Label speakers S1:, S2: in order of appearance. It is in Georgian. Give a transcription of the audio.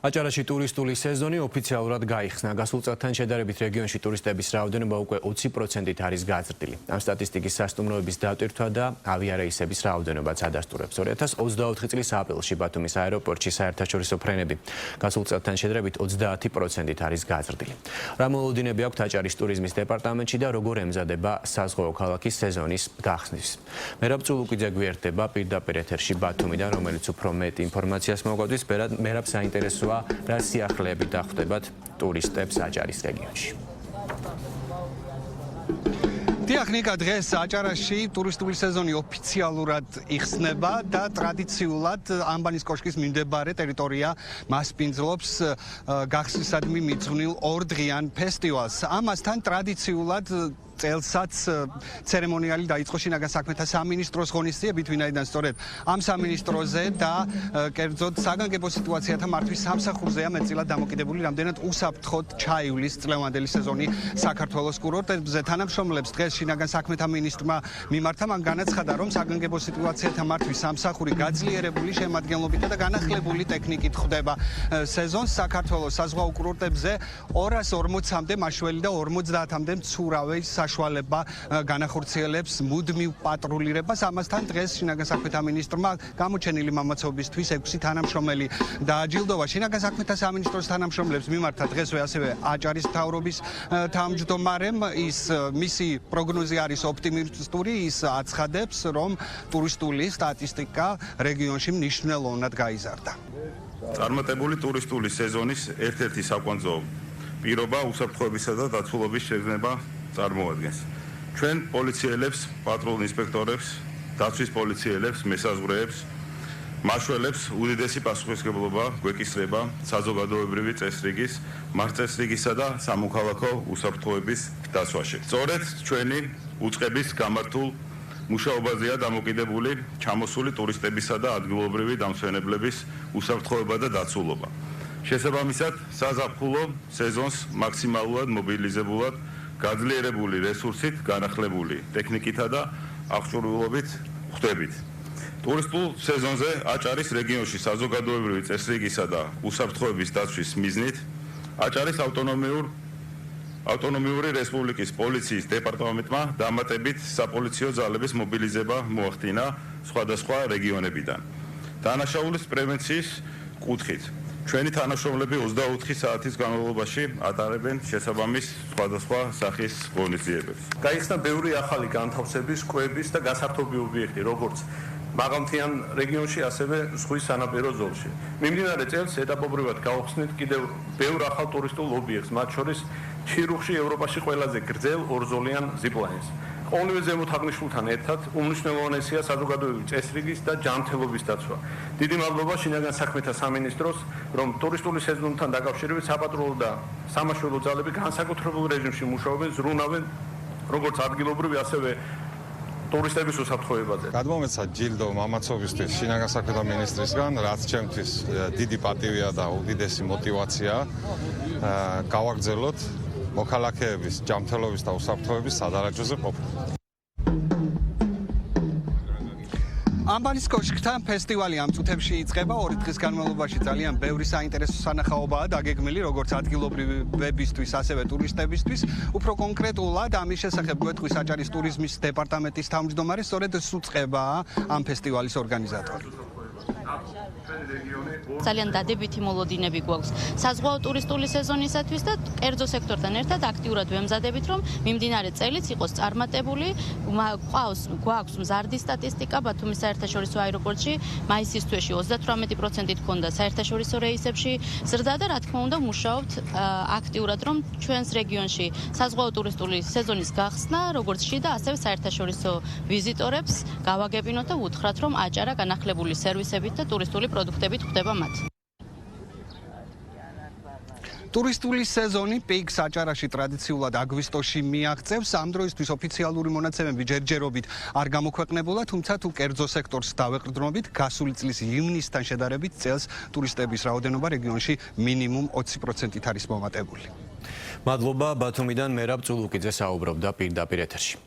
S1: აჭარაში ტურისტული სეზონი ოფიციალურად გაიხსნა. გასულ წელთან შედარებით რეგიონში ტურისტების რაოდენობა უკვე 20%-ით არის გაზრდილი. ამ სტატისტიკის სასტუმროების დატვირთვა და ავიარეისების რაოდენობაც ადასტურებს. 2024 წლის აპრილში ბათუმის აეროპორტში საერთაშორისო ფრენები გასულ წელთან შედარებით 30%-ით არის გაზრდილი. რა მოლოდინები აქვთ აჭარის ტურიზმის დეპარტამენტში და როგორ ემზადება საზღვაო ქალაქის სეზონის გახსნის. მერაბ წულუკიძე გვერდება პირდაპირ ეთერში ბათუმიდან, რომელიც უფრო მეტ ინფორმაციას მოგვადის. მერაბ საინტერესოა რა სიახლეები დახვდებათ ტურისტებს აჭარის რეგიონში.
S2: დიახნიკა დღეს აჭარაში ტურისტული სეზონი ოფიციალურად იხსნება და ტრადიციულად ამბანის კოშკის მიმდებარე ტერიტორია მასპინძლობს გახსნისადმი მიძღვნილ ორდღიან ფესტივალს. ამასთან ტრადიციულად წელსაც ცერემონიალი დაიწყო შინაგან საქმეთა სამინისტროს ღონისძიებით, ვინაიდან სწორედ ამ სამინისტროზე და კერძოდ საგანგებო სიტუაციათა მართვის სამსახურზეა მეტწილად დამოკიდებული რამდენად უსაფრთხოდ ჩაივლის წლევანდელი სეზონი საქართველოს კურორტებზე. თანამშრომლებს დღეს შინაგან საქმეთა მინისტრმა მიმართა, მან განაცხადა, რომ საგანგებო სიტუაციათა მართვის სამსახური გაძლიერებული შემადგენლობით და განახლებული ტექნიკით ხვდება სეზონს. საქართველოს საზღვაო კურორტებზე 240-მდე მაშველი და 50-მდე მცურავი საშუალება განახორციელებს მუდმივ პატრულირებას. ამასთან დღეს შინაგან საქმეთა მინისტრმა გამოჩენილი მამაცობისთვის 6 თანამშრომელი დააჯილდოვა. შინაგან საქმეთა სამინისტროს თანამშრომლებს მიმართა დღესვე ასევე აჭარის მთავრობის თავმჯდომარემ. მისი პროგნოზი არის ოპტიმისტური, ის აცხადებს, რომ ტურისტული სტატისტიკა რეგიონში მნიშვნელოვნად გაიზარდა.
S3: წარმატებული ტურისტული სეზონის ერთ-ერთი საკვანძო პირობა უსაფრთხოებისა და დაცულობის შეგრძნება წარმოადგენს. ჩვენ პოლიციელებს, პატრულ ინსპექტორებს, დაცვის პოლიციელებს, მესაზღვრეებს, მაშველებს უდიდესი პასუხისმგებლობა გვეკისრება საზოგადოებრივი წესრიგის, მართლწესრიგისა და სამოქალაქო უსაფრთხოების დაცვაში. სწორედ ჩვენი უწყების გამართულ მუშაობაზეა დამოკიდებული ჩამოსული ტურისტებისა და ადგილობრივი დამსვენებლების უსაფრთხოება და დაცულობა. შესაბამისად, საზაფხულო სეზონს მაქსიმალურად მობილიზებულად გაძლიერებული რესურსით, განახლებული ტექნიკითა და აღჭურვილობით ხვდებით. ტურისტულ სეზონზე აჭარის რეგიონში საზოგადოებრივი წესრიგისა და უსაფრთხოების დაცვის მიზნით აჭარის ავტონომიური რესპუბლიკის პოლიციის დეპარტამენტმა დამატებით საპოლიციო ძალების მობილიზება მოახდინა სხვადასხვა რეგიონებიდან. დანაშაულის პრევენციის კუთხით ჩვენი თანამშრომლები 24 საათის განმავლობაში ატარებენ შესაბამის სხვადასხვა სახის ღონისძიებებს.
S4: გაიხსნა ბევრი ახალი განთავსების, კვების და გასართობი ობიექტი, როგორც მაღალმთიან რეგიონში, ასევე ზღვის სანაპირო ზოლში. მიმდინარე წელს ეტაპობრივად გავხსნით კიდევ ბევრ ახალ ტურისტულ ობიექტს, მათ შორის ჩირუხში ევროპაში ყველაზე გრძელ ორზოლიან ზიპლაინს. ყოველივე ზემოთ აღნიშნულთან ერთად უმნიშვნელოვანესია საზოგადოებრივი წესრიგის და ჯანმრთელობის დაცვა. დიდი მადლობა შინაგან საქმეთა სამინისტროს, რომ ტურისტული სეზონთან დაკავშირებით საპატრულო და სამაშველო ძალები განსაკუთრებულ რეჟიმში მუშაობენ, ზრუნავენ როგორც ადგილობრივი, ასევე ტურისტების უსაფრთხოებაზე.
S5: გადმომეცა ჯილდო მამაცობისთვის შინაგან საქმეთა მინისტრისგან, რაც ჩემთვის დიდი პატივია და უდიდესი мотиваცია გავაგრძელოთ მოქალაქეების ჯანმრთელობის და უსაფრთხოების სადარაჯოზე ყოფნა.
S2: ამბანის კოშკთან ფესტივალი ამ წუთებში იწყება. 2 დღის განმავლობაში ძალიან ბევრი საინტერესო სანახაობაა დაგეგმილი, როგორც ადგილობრივებისთვის, ასევე ტურისტებისთვის. უფრო კონკრეტულად ამის შესახებ გვეტყვის აჭარის ტურიზმის დეპარტამენტის თავმჯდომარე, სწორედ სუწყებაა ამ ფესტივალის ორგანიზატორი.
S6: ძალიან დადებითი მოლოდინები გვაქვს საზღვაო ტურისტული სეზონისათვის და კერძო სექტორთან ერთად აქტიურად ვემზადებით, რომ მიმდინარე წელიც იყოს წარმატებული. გვაქვს მზარდი სტატისტიკა ბათუმის საერთაშორისო აეროპორტში მაისის თვეში 38%-ით ჰქონდა საერთაშორისო რეისებში ზრდა და რა თქმა უნდა მუშაობთ აქტიურად, რომ ჩვენს რეგიონში საზღვაო ტურისტული სეზონის გახსნა, როგორც შიდა, ასევე საერთაშორისო ვიზიტორებს გავაგებინოთ და უთხრათ, რომ აჭარა განახლებული სერვისებით და ტურისტული პროდუქტებით ხვდება მათ.
S2: ტურისტული სეზონი პიკს აჭარაში ტრადიციულად აგვისტოში მიაღწევს. ამ დროისთვის ოფიციალური მონაცემები ჯერჯერობით არ გამოქვეყნებულა, თუმცა თუ კერძო სექტორს დავეყრდნობით, გასული წლის ივნისთან შედარებით წელს ტურისტების რაოდენობა რეგიონში მინიმუმ 20%-ით არის მომატებული.
S1: მადლობა ბათუმიდან მერაბ წულუკიძე საუბრობდა პირდაპირ ეთერში.